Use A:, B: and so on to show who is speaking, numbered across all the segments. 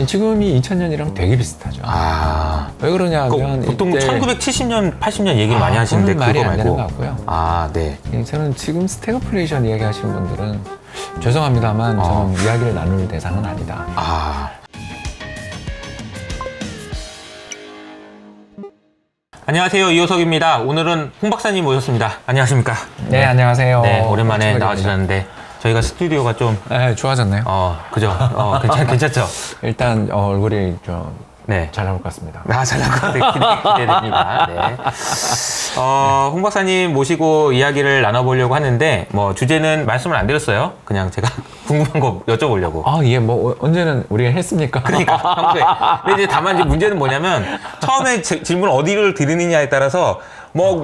A: 지금이 2000년이랑 되게 비슷하죠. 왜 그러냐면
B: 보통 1970년, 80년 얘기를 많이 하시는데
A: 말이
B: 그거
A: 안
B: 말고.
A: 되는 것 같고요.
B: 네.
A: 저는 지금 스태그플레이션 이야기하시는 분들은 죄송합니다만 저는 이야기를 나눌 대상은 아니다.
B: 안녕하세요, 이호석입니다. 오늘은 홍 박사님 모셨습니다. 안녕하십니까?
A: 네, 안녕하세요.
B: 네, 오랜만에 나와주셨는데 저희가 스튜디오가 좀
A: 좋아졌네요.
B: 그죠? 괜찮죠?
A: 일단 얼굴이 좀
B: 네.
A: 잘 나올 것 같습니다.
B: 잘 나올 것 같아요. 기대됩니다. 네. 홍 박사님 모시고 이야기를 나눠보려고 하는데, 주제는 말씀을 안 드렸어요. 그냥 제가 궁금한 거 여쭤보려고.
A: 언제는 우리가 했습니까?
B: 그러니까, 평소에. 근데 이제 다만 이제 문제는 뭐냐면, 처음에 질문 어디를 드리느냐에 따라서,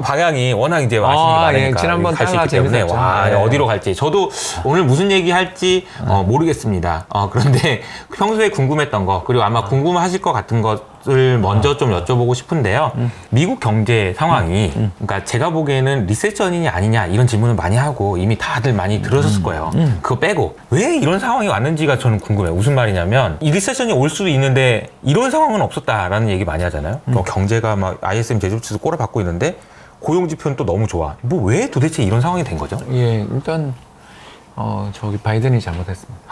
B: 방향이 워낙 이제 와신이 많으니까.
A: 지난번
B: 갈 수 있기 때문에, 어디로 갈지. 저도 오늘 무슨 얘기 할지, 모르겠습니다. 그런데 평소에 궁금했던 거, 그리고 아마 궁금하실 것 같은 것을 먼저 좀 여쭤보고 싶은데요. 미국 경제 상황이, 그러니까 제가 보기에는 리세션이냐 아니냐 이런 질문을 많이 하고 이미 다들 많이 들으셨을 거예요. 그거 빼고 왜 이런 상황이 왔는지가 저는 궁금해요. 무슨 말이냐면 이 리세션이 올 수도 있는데 이런 상황은 없었다라는 얘기 많이 하잖아요. 경제가 막 ISM 제조치에서 꼬라박고 있는데 고용 지표는 또 너무 좋아. 왜 도대체 이런 상황이 된 거죠?
A: 일단 저기 바이든이 잘못했습니다.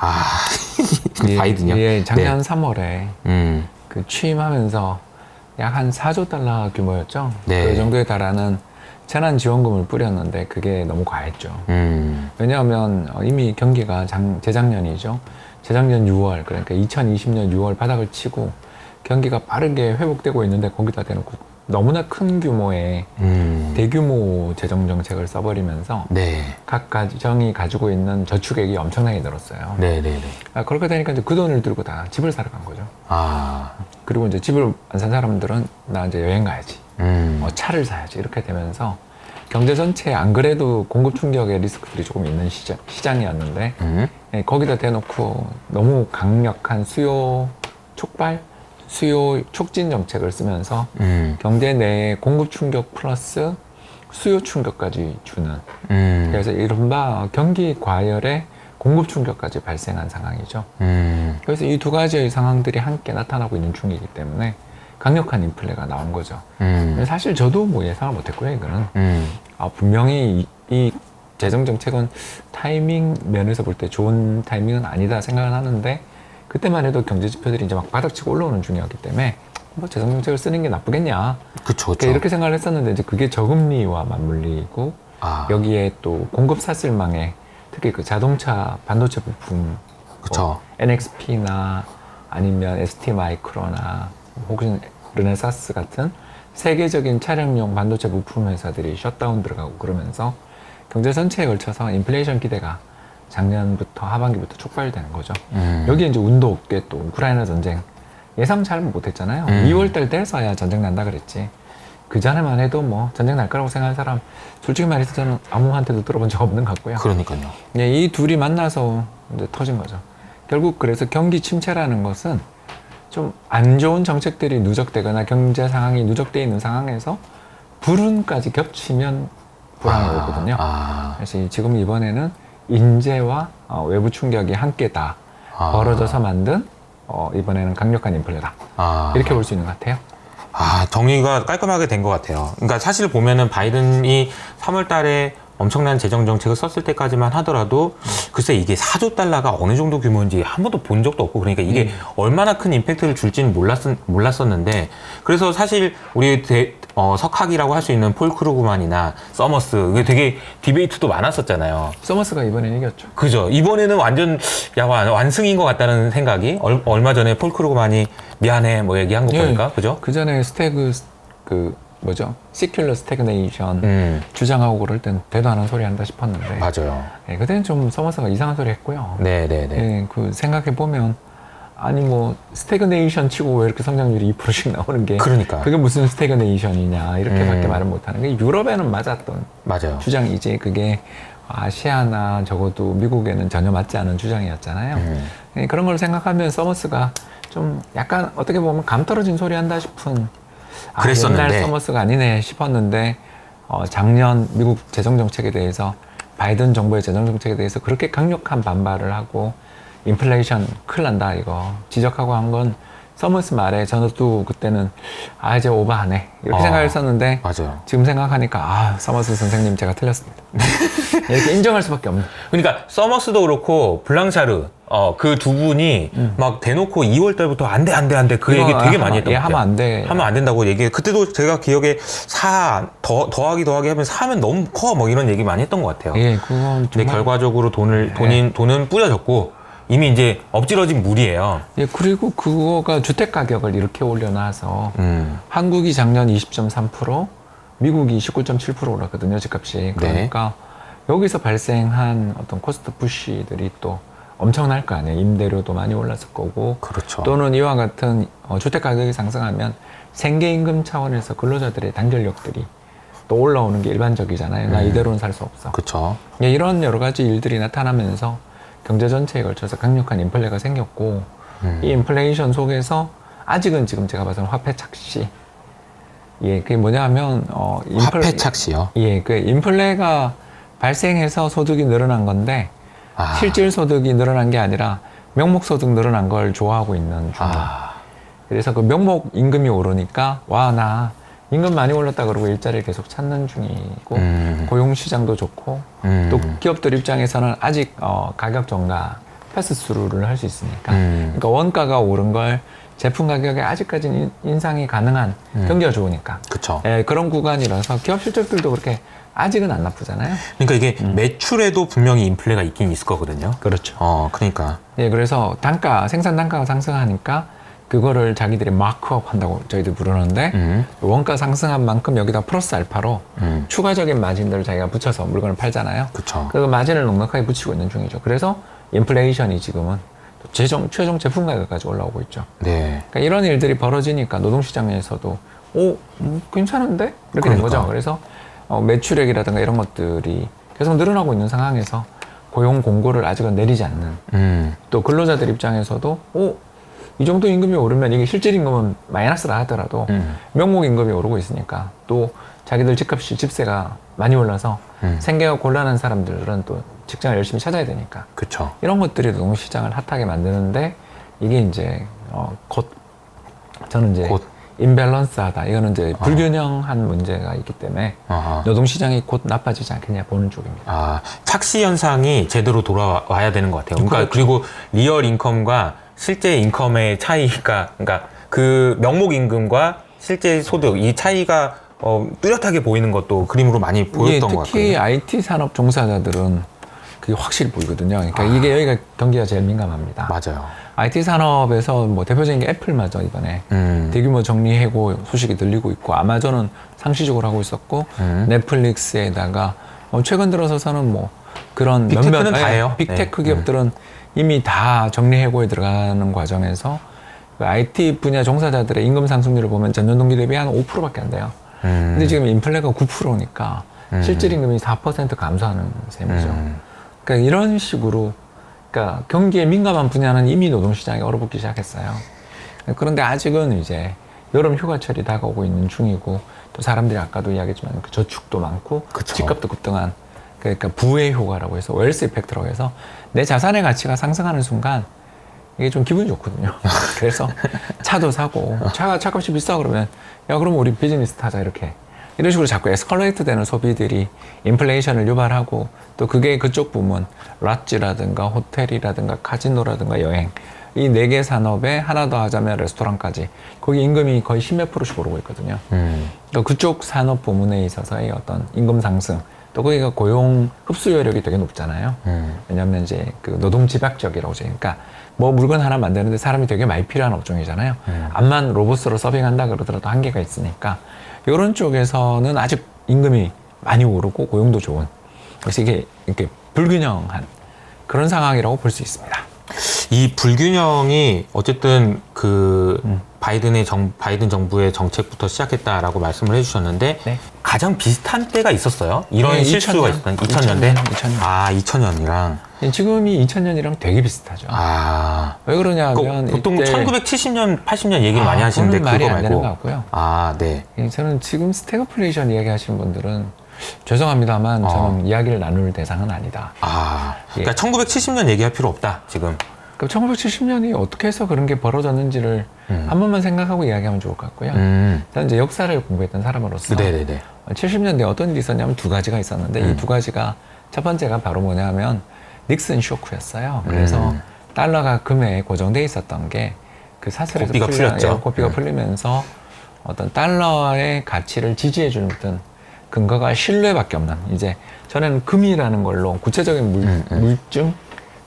B: 바이든이요?
A: 작년 3월에 그 취임하면서 약 한 4조 달러 규모였죠.
B: 네.
A: 그 정도에 달하는 재난지원금을 뿌렸는데 그게 너무 과했죠. 왜냐하면 이미 경기가 재작년이죠. 재작년 6월, 그러니까 2020년 6월 바닥을 치고 경기가 빠르게 회복되고 있는데 거기다 대놓고 너무나 큰 규모의 대규모 재정 정책을 써버리면서 각 가정이 가지고 있는 저축액이 엄청나게 늘었어요. 그렇게 되니까 이제 그 돈을 들고 다 집을 사러 간 거죠. 그리고 이제 집을 안 산 사람들은 나 이제 여행 가야지, 차를 사야지 이렇게 되면서 경제 전체에 안 그래도 공급 충격의 리스크들이 조금 있는 시장이었는데 거기다 대놓고 너무 강력한 수요 촉진 정책을 쓰면서 경제 내에 공급 충격 플러스 수요 충격까지 주는 그래서 이른바 경기 과열의 공급 충격까지 발생한 상황이죠. 그래서 이 두 가지의 상황들이 함께 나타나고 있는 중이기 때문에 강력한 인플레가 나온 거죠. 사실 저도 예상을 못했고요. 이거는 분명히 이 재정 정책은 타이밍 면에서 볼 때 좋은 타이밍은 아니다 생각을 하는데 그때만 해도 경제 지표들이 이제 막 바닥치고 올라오는 중이었기 때문에 재정 정책을 쓰는 게 나쁘겠냐.
B: 그쵸.
A: 이렇게 생각을 했었는데 이제 그게 저금리와 맞물리고 여기에 또 공급 사슬망에 특히 그 자동차 반도체 부품, NXP나 아니면 ST마이크로나 혹은 르네사스 같은 세계적인 차량용 반도체 부품 회사들이 셧다운 들어가고 그러면서 경제 전체에 걸쳐서 인플레이션 기대가 작년부터 하반기부터 촉발되는 거죠. 여기에 이제 운도 없게 또 우크라이나 전쟁 예상 잘 못했잖아요. 2월달 돼서야 전쟁 난다 그랬지. 그 전에만 해도 전쟁 날 거라고 생각하는 사람 솔직히 말해서 저는 아무한테도 들어본 적 없는 것 같고요.
B: 그러니까요.
A: 이 둘이 만나서 이제 터진 거죠. 결국 그래서 경기 침체라는 것은 좀 안 좋은 정책들이 누적되거나 경제 상황이 누적되어 있는 상황에서 불운까지 겹치면 불황이 오거든요. 그래서 지금 이번에는 인재와 외부 충격이 함께 다 벌어져서 만든 이번에는 강력한 인플레다. 이렇게 볼 수 있는 것 같아요.
B: 정리가 깔끔하게 된 것 같아요. 그러니까 사실 보면은 바이든이 3월 달에 엄청난 재정 정책을 썼을 때까지만 하더라도 글쎄 이게 4조 달러가 어느 정도 규모인지 한 번도 본 적도 없고 그러니까 이게 얼마나 큰 임팩트를 줄지는 몰랐었는데 그래서 사실 우리 석학이라고 할 수 있는 폴 크루그만이나 서머스 이게 되게 디베이트도 많았었잖아요.
A: 서머스가 이번에 이겼죠.
B: 그죠. 이번에는 완전 완승인 것 같다는 생각이 얼마 전에 폴 크루그만이 미안해 얘기한 거 보니까 그죠?
A: 그 전에 시큘러 스태그네이션 주장하고 그럴 땐 대도 안 하는 소리 한다 싶었는데
B: 맞아요.
A: 그때는 좀 서머스가 이상한 소리 했고요. 그 생각해보면 스태그네이션 치고 왜 이렇게 성장률이 2%씩 나오는 게
B: 그러니까
A: 그게 무슨 스태그네이션이냐 이렇게밖에 말을 못하는 게 유럽에는 맞았던 주장이지 그게 아시아나 적어도 미국에는 전혀 맞지 않은 주장이었잖아요. 그런 걸 생각하면 서머스가 좀 약간 어떻게 보면 감 떨어진 소리 한다 싶은
B: 그랬었는데
A: 옛날 서머스가 아니네 싶었는데 작년 미국 재정정책에 대해서 바이든 정부의 재정정책에 대해서 그렇게 강력한 반발을 하고 인플레이션 큰일 난다 이거 지적하고 한 건 서머스 말에 저도 그때는 이제 오버하네 이렇게 생각했었는데
B: 맞아요.
A: 지금 생각하니까 서머스 선생님 제가 틀렸습니다. 이렇게 인정할 수밖에 없는.
B: 그러니까 서머스도 그렇고 블랑샤르 그 두 분이 막 대놓고 2월 달부터 안 돼 그 얘기 되게 많이 했던 것 같아요.
A: 하면 안 돼.
B: 하면 안 된다고 얘기해. 그때도 제가 기억에 더하기 하면 사면 너무 커 뭐 이런 얘기 많이 했던 것 같아요.
A: 예, 그건
B: 근데
A: 정말.
B: 결과적으로 돈은 뿌려졌고 이미 이제 엎질러진 물이에요.
A: 예, 그리고 그거가 주택 가격을 이렇게 올려놔서 한국이 작년 20.3%, 미국이 19.7% 올랐거든요, 집값이. 그러니까 여기서 발생한 어떤 코스트 푸시들이 또 엄청날 거 아니에요. 임대료도 많이 올랐을 거고.
B: 그렇죠.
A: 또는 이와 같은 주택 가격이 상승하면 생계임금 차원에서 근로자들의 단결력들이 또 올라오는 게 일반적이잖아요. 나 이대로는 살 수 없어.
B: 그렇죠.
A: 예, 이런 여러 가지 일들이 나타나면서 경제 전체에 걸쳐서 강력한 인플레가 생겼고 이 인플레이션 속에서 아직은 지금 제가 봐서는 화폐 착시. 예, 그게 뭐냐면
B: 화폐 착시요.
A: 예, 그 인플레가 발생해서 소득이 늘어난 건데 실질 소득이 늘어난 게 아니라 명목 소득 늘어난 걸 좋아하고 있는 중이에요. 그래서 그 명목 임금이 오르니까 나 임금 많이 올랐다 그러고 일자리를 계속 찾는 중이고 고용 시장도 좋고 또 기업들 입장에서는 아직 가격 정가 패스스루를 할 수 있으니까 그러니까 원가가 오른 걸 제품 가격에 아직까지는 인상이 가능한 경기가 좋으니까
B: 그쵸.
A: 예, 그런 구간이라서 기업 실적들도 그렇게 아직은 안 나쁘잖아요.
B: 그러니까 이게 매출에도 분명히 인플레가 있긴 있을 거거든요.
A: 그렇죠.
B: 그러니까
A: 예, 그래서 생산 단가가 상승하니까 그거를 자기들이 마크업 한다고 저희들 부르는데 원가 상승한 만큼 여기다 플러스 알파로 추가적인 마진들을 자기가 붙여서 물건을 팔잖아요.
B: 그쵸.
A: 그 마진을 넉넉하게 붙이고 있는 중이죠. 그래서 인플레이션이 지금은 최종 제품 가격까지 올라오고 있죠.
B: 네.
A: 그러니까 이런 일들이 벌어지니까 노동시장에서도 괜찮은데? 이렇게 된 거죠. 그래서 매출액이라든가 이런 것들이 계속 늘어나고 있는 상황에서 고용 공고를 아직은 내리지 않는 또 근로자들 입장에서도 이 정도 임금이 오르면 이게 실질 임금은 마이너스라 하더라도 명목 임금이 오르고 있으니까 또 자기들 집값이 집세가 많이 올라서 생계가 곤란한 사람들은 또 직장을 열심히 찾아야 되니까
B: 그쵸.
A: 이런 것들이 노동시장을 핫하게 만드는데 이게 이제 저는 이제 인밸런스하다. 이거는 이제 불균형한 문제가 있기 때문에 노동시장이 곧 나빠지지 않겠냐 보는 쪽입니다.
B: 착시 현상이 제대로 돌아와야 되는 것 같아요. 그러니까
A: 그렇죠.
B: 그리고 리얼 인컴과 실제 인컴의 차이가, 그러니까 그 명목 임금과 실제 소득 이 차이가 뚜렷하게 보이는 것도 그림으로 많이 보였던 것 같아요.
A: 특히 IT 산업 종사자들은 그게 확실히 보이거든요. 그러니까 이게 여기가 경기가 제일 민감합니다.
B: 맞아요.
A: IT 산업에서 뭐 대표적인 게 애플마저 이번에 대규모 정리 해고 소식이 들리고 있고 아마존은 상시적으로 하고 있었고 넷플릭스에다가 최근 들어서는 뭐 그런
B: 빅테크는 다 해요.
A: 빅테크 기업들은 이미 다 정리 해고에 들어가는 과정에서 그 IT 분야 종사자들의 임금 상승률을 보면 전년 동기 대비 한 5%밖에 안 돼요. 근데 지금 인플레가 9%니까 실질 임금이 4% 감소하는 셈이죠. 그러니까 이런 식으로 그러니까 경기에 민감한 분야는 이미 노동시장이 얼어붙기 시작했어요. 그런데 아직은 이제 여름 휴가철이 다가오고 있는 중이고 또 사람들이 아까도 이야기했지만 그 저축도 많고
B: 그쵸.
A: 집값도 급등한 그러니까 부의 효과라고 해서 웰스 이펙트라고 해서 내 자산의 가치가 상승하는 순간 이게 좀 기분이 좋거든요. 그래서 차도 사고 차값이 비싸 그러면 그럼 우리 비즈니스 타자 이런 식으로 자꾸 에스컬레이트 되는 소비들이 인플레이션을 유발하고 또 그게 그쪽 부문 랏지라든가 호텔이라든가 카지노라든가 여행 이 4개 산업에 하나 더 하자면 레스토랑까지 거기 임금이 거의 10몇 %씩 오르고 있거든요. 또 그쪽 산업 부문에 있어서의 어떤 임금 상승 또 거기가 고용 흡수 여력이 되게 높잖아요. 왜냐하면 이제 그 노동 집약적이라고 하죠. 그러니까 뭐 물건 하나 만드는데 사람이 되게 많이 필요한 업종이잖아요. 암만 로봇으로 서빙한다 그러더라도 한계가 있으니까 이런 쪽에서는 아직 임금이 많이 오르고 고용도 좋은 그래서 이게 이렇게 불균형한 그런 상황이라고 볼 수 있습니다.
B: 이 불균형이 어쨌든 그 바이든 정부의 정책부터 시작했다라고 말씀을 해주셨는데
A: 네.
B: 가장 비슷한 때가 있었어요. 이런
A: 네,
B: 실수가
A: 2000년.
B: 있었던 2000년대.
A: 2000년.
B: 2000년이랑.
A: 지금이 2000년이랑 되게 비슷하죠. 왜 그러냐면
B: 보통
A: 이때
B: 1970년, 80년 얘기를 많이 하시는데
A: 그거는 말이
B: 그거
A: 안 되는 것
B: 말고.
A: 같고요.
B: 네.
A: 저는 지금 스태그플레이션 이야기하시는 분들은 죄송합니다만 저는 이야기를 나눌 대상은 아니다.
B: 그러니까 1970년 얘기할 필요 없다 지금.
A: 그 1970년이 어떻게 해서 그런 게 벌어졌는지를 한 번만 생각하고 이야기하면 좋을 것 같고요. 저는 이제 역사를 공부했던 사람으로서
B: 네네네.
A: 70년대에 어떤 일이 있었냐면 두 가지가 있었는데 이 두 가지가 첫 번째가 바로 뭐냐면 닉슨 쇼크였어요. 그래서 달러가 금에 고정돼 있었던 게 그 사슬에서
B: 고삐가 풀렸죠.
A: 고삐가 풀리면서 어떤 달러의 가치를 지지해주는 어떤 근거가 신뢰밖에 없는, 이제 전에는 금이라는 걸로 구체적인 물증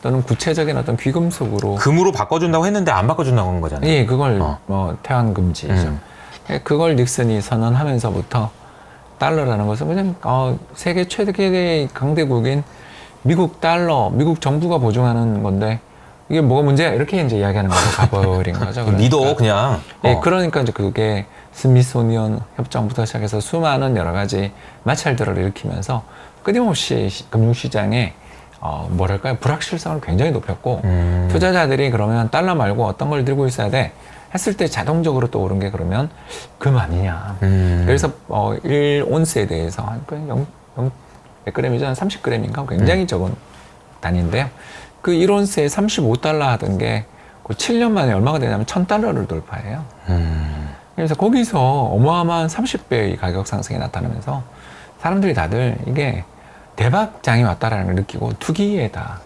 A: 또는 구체적인 어떤 귀금속으로
B: 금으로 바꿔준다고 했는데 안 바꿔준다고 한 거잖아요.
A: 예, 그걸 뭐 태환 금지죠. 그걸 닉슨이 선언하면서부터 달러라는 것은 그냥 세계 최대의 강대국인 미국 달러, 미국 정부가 보증하는 건데 이게 뭐가 문제야? 이렇게 이제 이야기하는 거로 가버린 거죠. 그러니까.
B: 믿어 그냥.
A: 예, 그러니까 이제 그게 스미소니언 협정부터 시작해서 수많은 여러 가지 마찰들을 일으키면서 끊임없이 금융시장에 뭐랄까요, 불확실성을 굉장히 높였고 투자자들이 그러면 달러 말고 어떤 걸 들고 있어야 돼 했을 때 자동적으로 떠오른 게 그러면 금 아니냐. 그래서 1온스에 대해서 한 몇 그램이죠? 한 30g인가? 굉장히 적은 단위인데요. 그 1온스에 35달러 하던 게 그 7년 만에 얼마가 되냐면 1000달러를 돌파해요. 그래서 거기서 어마어마한 30배의 가격 상승이 나타나면서 사람들이 다들 이게 대박장이 왔다라는 걸 느끼고 투기에다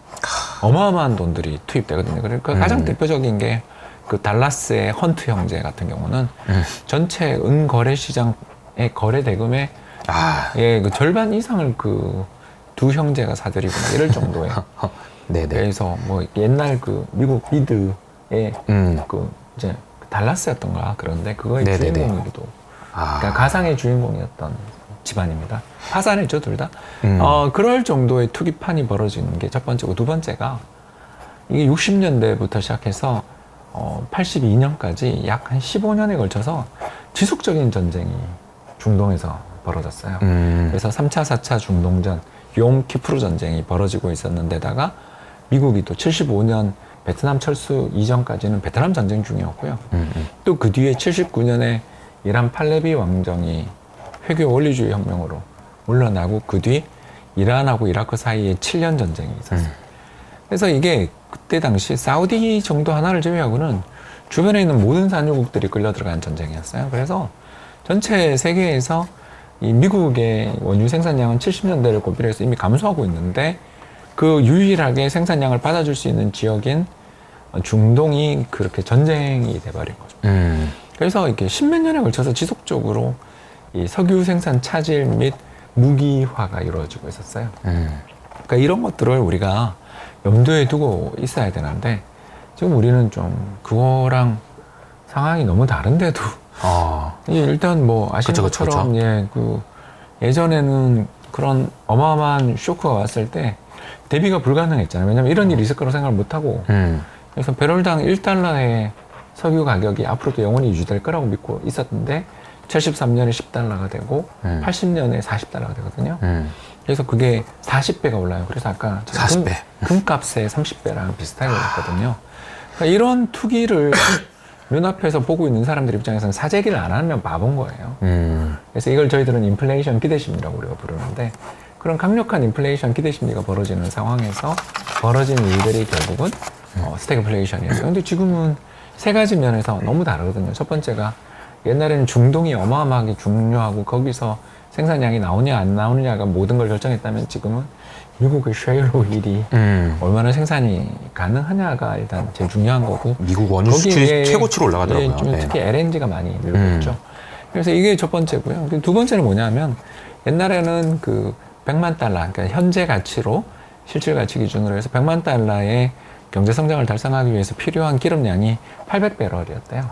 A: 어마어마한 돈들이 투입되거든요. 그러니까 가장 대표적인 게 그 달라스의 헌트 형제 같은 경우는 전체 은거래 시장의 거래 대금의 그 절반 이상을 그 두 형제가 사들이고 막 이럴 정도의
B: 네네.
A: 그래서 뭐 옛날 그 미국 미드의 그 이제 달라스였던가 그런데 그거의
B: 네네네.
A: 주인공이기도 그러니까 가상의 주인공이었던 집안입니다. 파산했죠, 둘 다. 그럴 정도의 투기판이 벌어지는 게 첫 번째고, 두 번째가 이게 60년대부터 시작해서 82년까지 약 한 15년에 걸쳐서 지속적인 전쟁이 중동에서 벌어졌어요. 그래서 3차, 4차 중동전, 욤 키프르 전쟁이 벌어지고 있었는데다가 미국이 또 75년 베트남 철수 이전까지는 베트남 전쟁 중이었고요. 또 그 뒤에 79년에 이란 팔레비 왕정이 회교 원리주의 혁명으로 물러나고 그 뒤 이란하고 이라크 사이에 7년 전쟁이 있었어요. 그래서 이게 그때 당시 사우디 정도 하나를 제외하고는 주변에 있는 모든 산유국들이 끌려 들어간 전쟁이었어요. 그래서 전체 세계에서 이 미국의 원유 생산량은 70년대를 고비로 해서 이미 감소하고 있는데 그 유일하게 생산량을 받아줄 수 있는 지역인 중동이 그렇게 전쟁이 돼버린 거죠. 그래서 이렇게 십몇 년에 걸쳐서 지속적으로 이 석유 생산 차질 및 무기화가 이루어지고 있었어요. 그러니까 이런 것들을 우리가 염두에 두고 있어야 되는데 지금 우리는 좀 그거랑 상황이 너무 다른데도 일단 뭐 아시는 것처럼 예전에는 그런 어마어마한 쇼크가 왔을 때 대비가 불가능했잖아요. 왜냐하면 이런 일이 있을 거라고 생각을 못하고 그래서 배럴당 1달러의 석유 가격이 앞으로도 영원히 유지될 거라고 믿고 있었는데 73년에 10달러가 되고 80년에 40달러가 되거든요. 그래서 그게 40배가 올라요. 그래서 아까
B: 40배.
A: 금값의 30배랑 비슷하게 올랐거든요. 그러니까 이런 투기를 눈앞에서 보고 있는 사람들 입장에서는 사재기를 안 하면 바본 거예요. 그래서 이걸 저희들은 인플레이션 기대심리라고 우리가 부르는데 그런 강력한 인플레이션 기대심리가 벌어지는 상황에서 벌어진 일들이 결국은 스태그플레이션이었어요. 근데 지금은 세 가지 면에서 너무 다르거든요. 첫 번째가 옛날에는 중동이 어마어마하게 중요하고 거기서 생산량이 나오냐 안 나오느냐가 모든 걸 결정했다면 지금은 미국의 셰일 오일이 얼마나 생산이 가능하냐가 일단 제일 중요한 거고
B: 미국 원유 수출이 최고치로 올라가더라고요.
A: 특히 LNG가 많이 늘고 있죠. 그래서 이게 첫 번째고요. 두 번째는 뭐냐면 옛날에는 그 100만 달러, 그러니까 현재 가치로 실질 가치 기준으로 해서 100만 달러의 경제 성장을 달성하기 위해서 필요한 기름량이 800배럴이었대요.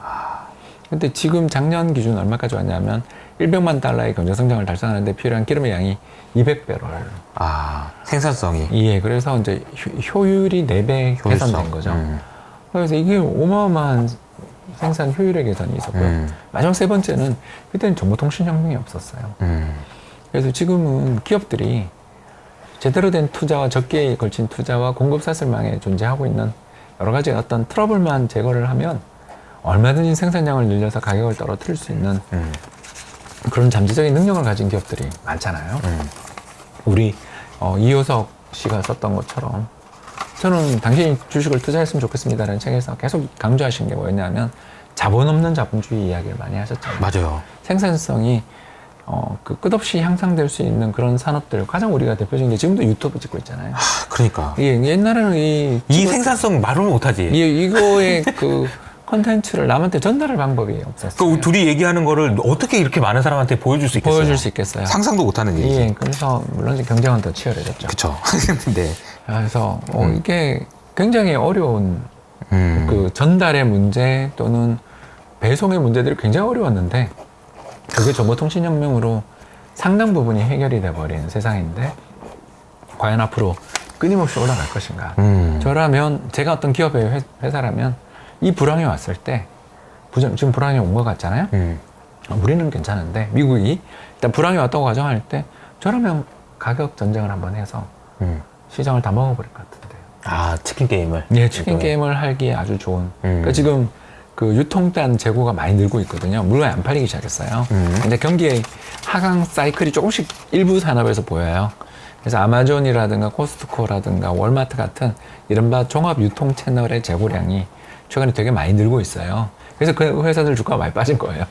A: 근데 지금 작년 기준 얼마까지 왔냐면 100만 달러의 경제 성장을 달성하는데 필요한 기름의 양이 200배럴.
B: 생산성이.
A: 예, 그래서 이제 효율이 4배 개선된 거죠. 그래서 이게 어마어마한 생산 효율의 개선이 있었고요. 마지막 세 번째는 그때는 정보통신혁명이 없었어요. 그래서 지금은 기업들이 제대로 된 투자와 적기에 걸친 투자와 공급 사슬망에 존재하고 있는 여러 가지 어떤 트러블만 제거를 하면 얼마든지 생산량을 늘려서 가격을 떨어뜨릴 수 있는 그런 잠재적인 능력을 가진 기업들이 많잖아요. 우리 이효석 씨가 썼던 것처럼 저는 당신이 주식을 투자했으면 좋겠습니다라는 책에서 계속 강조하신 게 뭐였냐면 자본 없는 자본주의 이야기를 많이 하셨잖아요.
B: 맞아요.
A: 생산성이 그 끝없이 향상될 수 있는 그런 산업들 가장 우리가 대표적인 게 지금도 유튜브 찍고 있잖아요.
B: 그러니까
A: 옛날에는
B: 이 생산성 말을 못하지.
A: 이거의 그 컨텐츠를 남한테 전달할 방법이 없었어요.
B: 그 둘이 얘기하는 거를 어떻게 이렇게 많은 사람한테 보여줄 수 있겠어요?
A: 보여줄 수 있겠어요.
B: 상상도 못하는 일이지.
A: 예, 그래서 물론 이제 경쟁은 더 치열해졌죠.
B: 그쵸. 네.
A: 그래서 이게 굉장히 어려운 그 전달의 문제 또는 배송의 문제들이 굉장히 어려웠는데 그게 정보통신혁명으로 상당 부분이 해결이 돼버린 세상인데 과연 앞으로 끊임없이 올라갈 것인가. 저라면 제가 어떤 기업의 회사라면 이 불황이 왔을 때 지금 불황이 온 것 같잖아요. 우리는 괜찮은데 미국이 일단 불황이 왔다고 가정할 때 저라면 가격 전쟁을 한번 해서 시장을 다 먹어버릴 것 같은데요.
B: 아, 치킨 게임을?
A: 네, 치킨 게임을 하기에 아주 좋은. 그러니까 지금 그 유통단 재고가 많이 늘고 있거든요. 물건이 안 팔리기 시작했어요. 근데 경기의 하강 사이클이 조금씩 일부 산업에서 보여요. 그래서 아마존이라든가 코스트코라든가 월마트 같은 이른바 종합 유통 채널의 재고량이 최근에 되게 많이 늘고 있어요. 그래서 그 회사들 주가가 많이 빠진 거예요.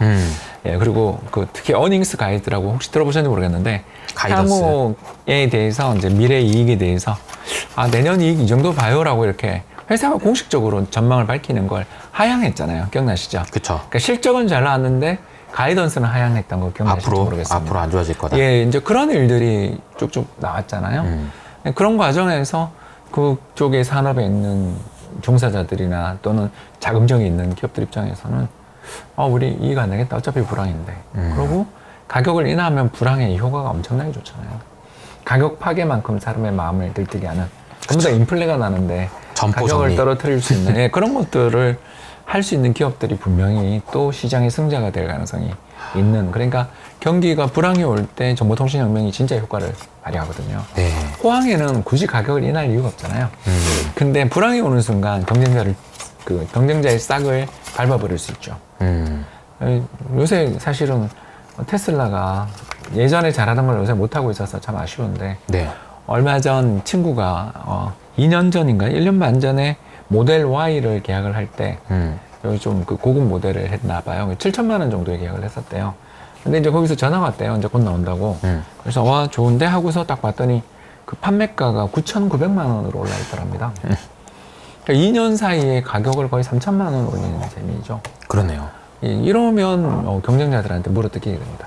A: 예, 그리고 그 특히 어닝스 가이드라고 혹시 들어보셨는지 모르겠는데
B: 가이던스.
A: 향후에 대해서 이제 미래 이익에 대해서 내년 이익 이 정도 봐요라고 이렇게 회사가 공식적으로 전망을 밝히는 걸 하향했잖아요. 기억나시죠?
B: 그쵸.
A: 그러니까 실적은 잘 나왔는데 가이던스는 하향했던 거 기억나실지 모르겠습니다.
B: 앞으로 안 좋아질 거다.
A: 예, 이제 그런 일들이 쭉쭉 나왔잖아요. 그런 과정에서 그쪽의 산업에 있는 종사자들이나 또는 자금력이 있는 기업들 입장에서는 우리 이익 안 내겠다. 어차피 불황인데. 그리고 가격을 인하하면 불황의 효과가 엄청나게 좋잖아요. 가격 파괴만큼 사람의 마음을 들뜨게 하는 전부 다 인플레가 나는데 가격을
B: 정리.
A: 떨어뜨릴 수 있는 예, 그런 것들을 할 수 있는 기업들이 분명히 또 시장의 승자가 될 가능성이 있는. 그러니까 경기가 불황이 올 때 정보통신혁명이 진짜 효과를 발휘하거든요.
B: 네.
A: 호황에는 굳이 가격을 인할 이유가 없잖아요. 근데 불황이 오는 순간 경쟁자의 싹을 밟아버릴 수 있죠. 요새 사실은 테슬라가 예전에 잘하던 걸 요새 못하고 있어서 참 아쉬운데
B: 네.
A: 얼마 전 친구가 2년 전인가 1년 반 전에 모델 Y를 계약을 할 때 여기 좀 그 고급 모델을 했나 봐요. 7천만 원 정도에 계약을 했었대요. 근데 이제 거기서 전화가 왔대요. 이제 곧 나온다고. 그래서 와 좋은데 하고서 딱 봤더니 그 판매가가 9,900만 원으로 올라 있더랍니다. 그러니까 2년 사이에 가격을 거의 3천만 원 올리는 셈이죠.
B: 그러네요.
A: 이러면 경쟁자들한테 물어뜯기게 됩니다.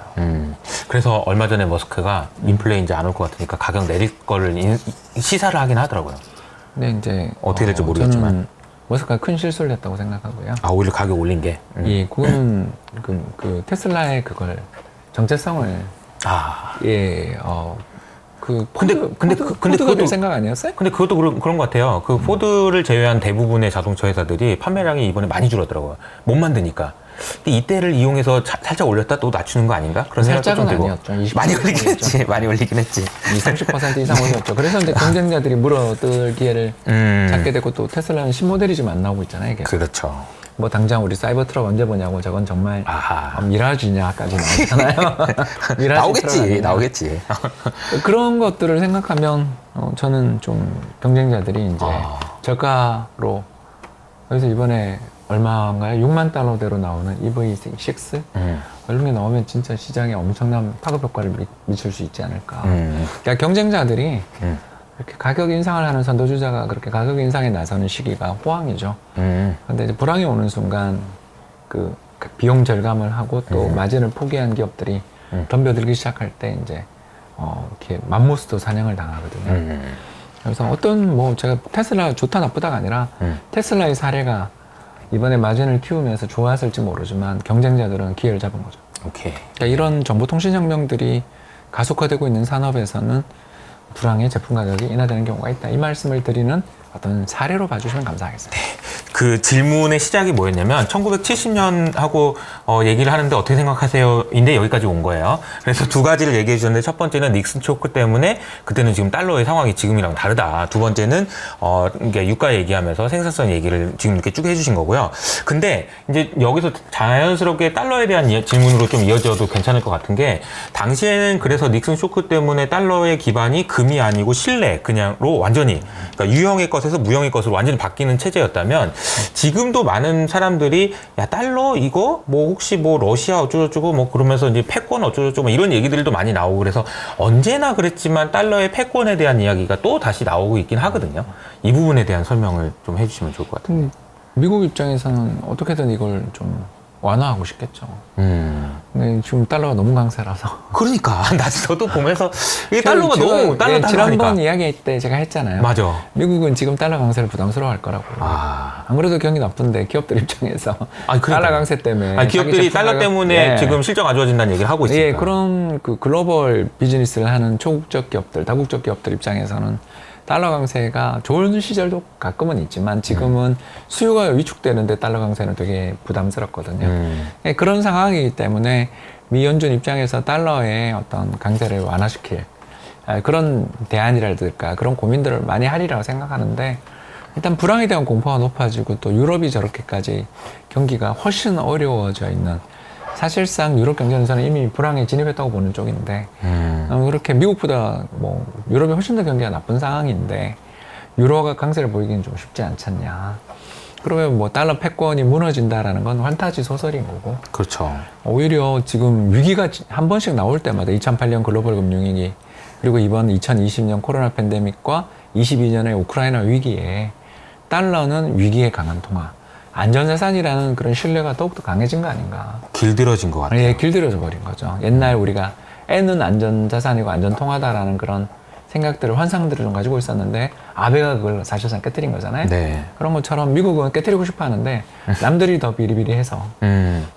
B: 그래서 얼마 전에 머스크가 인플레 이제 안 올 것 같으니까 가격 내릴 거를 시사를 하긴 하더라고요.
A: 근데 이제
B: 어떻게 될지 모르겠지만.
A: 저는 머스크가 큰 실수를 했다고 생각하고요.
B: 오히려 가격 올린 게.
A: 예, 그거는 그 테슬라의 그걸 정체성을 근데 그것도 될 생각 아니었어요?
B: 근데 그것도 그런 것 같아요. 그 포드를 제외한 대부분의 자동차 회사들이 판매량이 이번에 많이 줄었더라고요. 못 만드니까. 근데 이때를 이용해서 살짝 올렸다 또 낮추는 거 아닌가? 그런 생각도 좀 들고.
A: 아니었죠.
B: 많이 올리긴 했지. 많이 올리긴 했지.
A: 20-30% 이상 올렸죠. 그래서 이제 경쟁자들이 물어뜯을 기회를 찾게 되고 또 테슬라는 신모델이 지금 안 나오고 있잖아요. 이게.
B: 그렇죠.
A: 뭐 당장 우리 사이버 트럭 언제 보냐고 저건 정말 미라주냐까지 나오잖아요.
B: 나오겠지.
A: 그런 것들을 생각하면 저는 좀 경쟁자들이 이제 저가로 그래서 이번에 얼마인가요? 6만 달러대로 나오는 EV6 이런 게 나오면 진짜 시장에 엄청난 파급 효과를 미칠 수 있지 않을까. 그러니까 경쟁자들이 이렇게 가격 인상을 하는 선도주자가 그렇게 가격 인상에 나서는 시기가 호황이죠. 근데 이제 불황이 오는 순간 그 비용 절감을 하고 또 마진을 포기한 기업들이 덤벼들기 시작할 때 이제 이렇게 맘모스도 사냥을 당하거든요. 그래서 어떤 제가 테슬라 좋다 나쁘다가 아니라 테슬라의 사례가 이번에 마진을 키우면서 좋았을지 모르지만 경쟁자들은 기회를 잡은 거죠.
B: 오케이.
A: 그러니까 이런 정보통신혁명들이 가속화되고 있는 산업에서는 불황의 제품 가격이 인하되는 경우가 있다. 이 말씀을 드리는 어떤 사례로 봐주시면 감사하겠습니다.
B: 그 질문의 시작이 뭐였냐면 1970년하고 얘기를 하는데 어떻게 생각하세요? 인데 여기까지 온 거예요. 그래서 두 가지를 얘기해 주셨는데 첫 번째는 닉슨 초크 때문에 그때는 지금 달러의 상황이 지금이랑 다르다. 두 번째는 그러니까 유가 얘기하면서 생산성 얘기를 지금 이렇게 쭉 해주신 거고요. 근데 이제 여기서 자연스럽게 달러에 대한 질문으로 좀 이어져도 괜찮을 것 같은 게 당시에는 그래서 닉슨 쇼크 때문에 달러의 기반이 금이 아니고 실내 그냥로 완전히 그러니까 유형의 것을 것에서 무형의 것으로 완전히 바뀌는 체제였다면 지금도 많은 사람들이 야 달러 이거 뭐 혹시 뭐 러시아 어쩌고저쩌고 뭐 그러면서 이제 패권 어쩌고저쩌고 뭐 이런 얘기들도 많이 나오고 그래서 언제나 그랬지만 달러의 패권에 대한 이야기가 또 다시 나오고 있긴 하거든요. 이 부분에 대한 설명을 좀 해주시면 좋을 것 같아요.
A: 미국 입장에서는 어떻게든 이걸 좀 완화하고 싶겠죠. 근데 지금 달러가 너무 강세라서.
B: 그러니까 저도 보면서 이게 달러가 너무 달러
A: 지난번
B: 하니까.
A: 이야기할 때 제가 했잖아요.
B: 맞아.
A: 미국은 지금 달러 강세를 부담스러워할 거라고. 안 그래도 경기 나쁜데 기업들 입장에서 달러 강세 때문에
B: 기업들이 달러 때문에 지금 실적 안 좋아진다는 얘기를 하고 있으니까.
A: 예, 그런 그 글로벌 비즈니스를 하는 초국적 기업들, 다국적 기업들 입장에서는 달러 강세가 좋은 시절도 가끔은 있지만 지금은 수요가 위축되는데 달러 강세는 되게 부담스럽거든요. 예, 그런 상황이기 때문에 미 연준 입장에서 달러의 어떤 강세를 완화시킬 그런 대안이랄까 그런 고민들을 많이 하리라고 생각하는데 일단 불황에 대한 공포가 높아지고 또 유럽이 저렇게까지 경기가 훨씬 어려워져 있는 사실상 유럽 경제는 이미 불황에 진입했다고 보는 쪽인데 그렇게 미국보다 뭐 유럽이 훨씬 더 경기가 나쁜 상황인데 유로가 강세를 보이기는 좀 쉽지 않잖냐. 그러면 뭐 달러 패권이 무너진다라는 건 환타지 소설인 거고.
B: 그렇죠.
A: 오히려 지금 위기가 한 번씩 나올 때마다 2008년 글로벌 금융위기 그리고 이번 2020년 코로나 팬데믹과 22년의 우크라이나 위기에 달러는 위기에 강한 통화. 안전자산이라는 그런 신뢰가 더욱더 강해진 거 아닌가.
B: 길들여진 것 같아요.
A: 예, 길들여져 버린 거죠. 옛날 우리가 N은 안전자산이고 안전통화다라는 그런 생각들을, 환상들을 좀 가지고 있었는데 아베가 그걸 사실상 깨뜨린 거잖아요.
B: 네.
A: 그런 것처럼 미국은 깨뜨리고 싶어 하는데 남들이 더 비리비리해서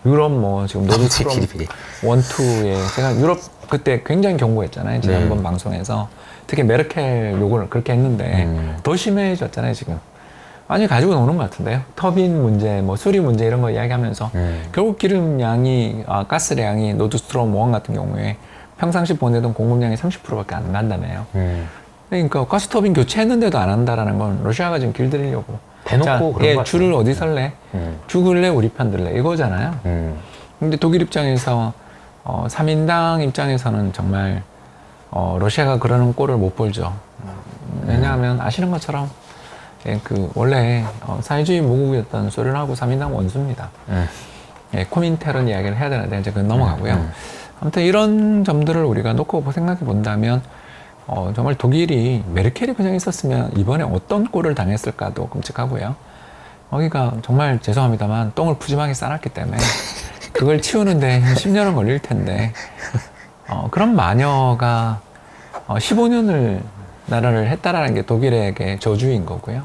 A: 유럽 뭐 지금 노드스트롬 1, 2에 제가 유럽 그때 굉장히 경고했잖아요. 지난번 방송에서. 특히 메르켈 요구를 그렇게 했는데 더 심해졌잖아요, 지금. 많이 가지고 노는 것 같은데요. 터빈 문제, 뭐 수리 문제 이런 거 이야기하면서 결국 기름량이, 가스량이 노드스트롬 1 같은 경우에 평상시 보내던 공급량이 30%밖에 안 난다며요. 그러니까 가스터빈 교체했는데도 안 한다라는 건 러시아가 지금 길들이려고.
B: 대놓고 그런 거 같아요.
A: 줄을 어디 설래? 죽을래? 우리 편 들래? 이거잖아요. 근데 독일 입장에서 3인당 입장에서는 정말 러시아가 그러는 꼴을 못 보죠. 왜냐하면 아시는 것처럼 그 원래 사회주의 모국이었던 소련하고 3인당 원수입니다. 예, 코민테른 이야기를 해야 되는데 이제 그건 넘어가고요. 아무튼 이런 점들을 우리가 놓고 생각해 본다면 정말 독일이 메르켈이 그냥 있었으면 이번에 어떤 꼴을 당했을까도 끔찍하고요. 거기가 정말 죄송합니다만 똥을 푸짐하게 싸놨기 때문에 그걸 치우는데 10년은 걸릴 텐데 그런 마녀가 15년을 나라를 했다라는 게 독일에게 저주인 거고요.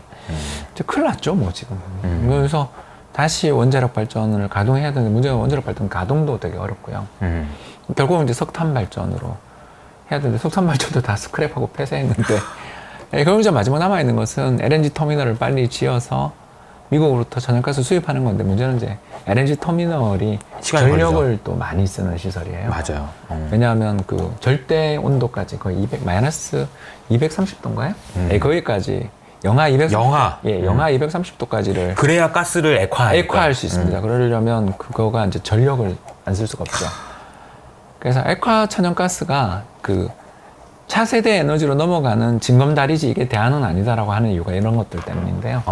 A: 이제 큰일 났죠, 뭐 지금. 그래서 다시 원자력 발전을 가동해야 되는데 문제가 원자력 발전 가동도 되게 어렵고요. 결국은 이제 석탄 발전으로 해야 되는데 석탄 발전도 다 스크랩하고 폐쇄했는데 결국 이제 마지막 남아있는 것은 LNG 터미널을 빨리 지어서 미국으로부터 천연가스 수입하는 건데 문제는 이제 LNG 터미널이 전력을 걸리죠. 또 많이 쓰는 시설이에요.
B: 맞아요.
A: 왜냐하면 그 절대 온도까지 거의 마이너스 230도인가요? 네, 거기까지 영하 230도까지를
B: 그래야 가스를 액화할
A: 수 있습니다. 그러려면 그거가 이제 전력을 안 쓸 수가 없죠. 그래서 액화 천연가스가 그 차세대 에너지로 넘어가는 징검다리지 이게 대안은 아니다라고 하는 이유가 이런 것들 때문인데요.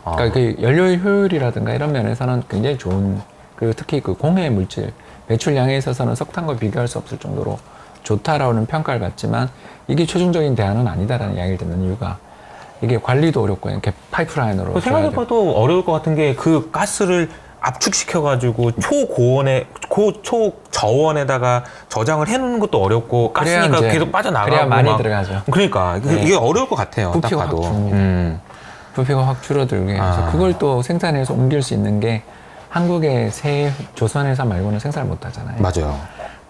A: 그러니까 그 연료의 효율이라든가 이런 면에서는 굉장히 좋은, 그리고 특히 그 공해 물질 배출량에 있어서는 석탄과 비교할 수 없을 정도로 좋다라는 평가를 받지만 이게 최종적인 대안은 아니다라는 이야기를 듣는 이유가 이게 관리도 어렵고 이렇게 파이프라인으로
B: 생각해봐도 어려울 것 같은 게 그 가스를 압축시켜가지고 초저원에다가 저장을 해놓는 것도 어렵고 가스니까 계속 빠져나가고
A: 그래야 많이 들어가죠.
B: 그러니까 이게 어려울 것 같아요.
A: 부피가 확 줍니다. 부피가 확 줄어들게 해서 그걸 또 생산해서 옮길 수 있는 게 한국의 새 조선회사 말고는 생산을 못 하잖아요.
B: 맞아요.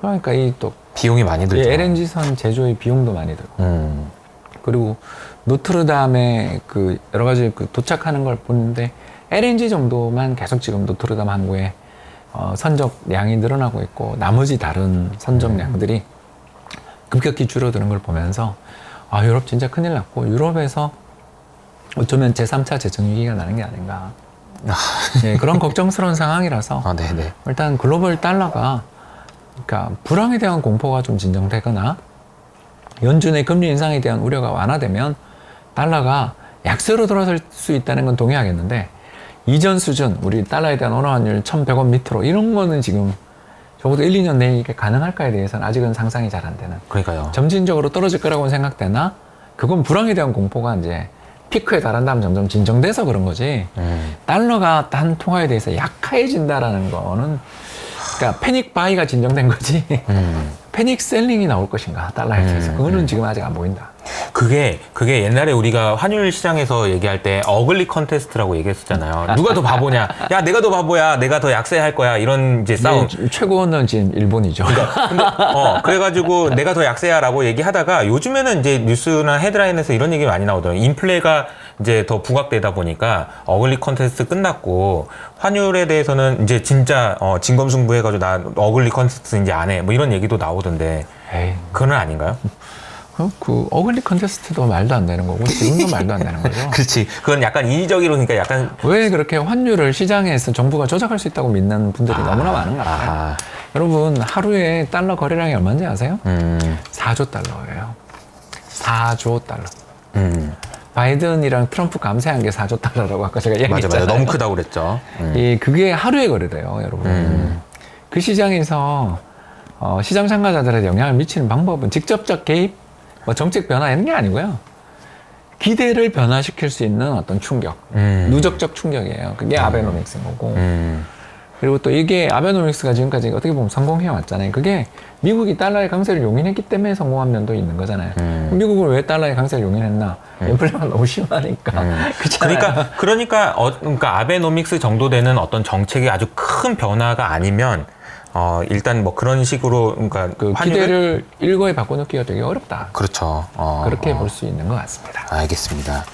A: 그러니까 이 또
B: 비용이 많이 들죠.
A: LNG선 제조의 비용도 많이 들고 그리고 노트르담에 그 여러 가지 그 도착하는 걸 보는데 LNG 정도만 계속 지금 노트르담 항구에 선적량이 늘어나고 있고 나머지 다른 선적량들이 급격히 줄어드는 걸 보면서 유럽 진짜 큰일 났고 유럽에서 어쩌면 제3차 재정위기가 나는 게 아닌가. 네, 그런 걱정스러운 상황이라서
B: 네네.
A: 일단 글로벌 달러가 그러니까 불황에 대한 공포가 좀 진정되거나 연준의 금리 인상에 대한 우려가 완화되면 달러가 약세로 돌아설 수 있다는 건 동의하겠는데 이전 수준, 우리 달러에 대한 원화 환율 1,100원 밑으로 이런 거는 지금 적어도 1, 2년 내에 이게 가능할까에 대해서는 아직은 상상이 잘 안 되는.
B: 그러니까요.
A: 점진적으로 떨어질 거라고는 생각되나 그건 불황에 대한 공포가 이제 피크에 달한 다음 점점 진정돼서 그런 거지. 달러가 단 통화에 대해서 약해진다라는 거는 그러니까 패닉 바이가 진정된 거지. 패닉 셀링이 나올 것인가 달러에 대해서 그거는 지금 아직 안 보인다.
B: 그게 옛날에 우리가 환율 시장에서 얘기할 때 어글리 컨테스트라고 얘기했었잖아요. 누가 더 바보냐? 야, 내가 더 바보야. 내가 더 약세할 거야. 이런 이제 싸움.
A: 최고는 지금 일본이죠.
B: 근데 그래가지고 내가 더 약세야라고 얘기하다가 요즘에는 이제 뉴스나 헤드라인에서 이런 얘기 많이 나오더라고요. 인플레가 이제 더 부각되다 보니까 어글리 컨테스트 끝났고 환율에 대해서는 이제 진짜 진검승부 해가지고 나 어글리 컨테스트 이제 안 해. 뭐 이런 얘기도 나오던데.
A: 에이.
B: 그건 아닌가요?
A: 그 어글리 컨테스트도 말도 안 되는 거고 지금도 말도 안 되는 거죠.
B: 그렇지. 그건 약간 인위적이로 그러니까 약간
A: 왜 그렇게 환율을 시장에서 정부가 조작할 수 있다고 믿는 분들이 너무나 많은 것 같아요. 여러분 하루에 달러 거래량이 얼마인지 아세요? 4조 달러예요. 4조 달러. 바이든이랑 트럼프 감세한 게 4조 달러라고 아까 제가 얘기했잖아요.
B: 맞아. 너무 크다고 그랬죠.
A: 그게 하루에 거래돼요, 여러분. 그 시장에서 시장 참가자들한테 영향을 미치는 방법은 직접적 개입, 뭐 정책 변화 이런 게 아니고요. 기대를 변화시킬 수 있는 어떤 충격, 누적적 충격이에요. 그게 아베노믹스인 거고. 그리고 또 이게 아베노믹스가 지금까지 어떻게 보면 성공해 왔잖아요. 그게 미국이 달러의 강세를 용인했기 때문에 성공한 면도 있는 거잖아요. 미국은 왜 달러의 강세를 용인했나? 인플레가 너무 심하니까.
B: 그러니까 아베노믹스 정도 되는 어떤 정책이 아주 큰 변화가 아니면 일단 뭐 그런 식으로 그러니까
A: 그 기대를 일거에 바꿔놓기가 되게 어렵다.
B: 그렇죠.
A: 그렇게 볼 수 있는 것 같습니다.
B: 알겠습니다.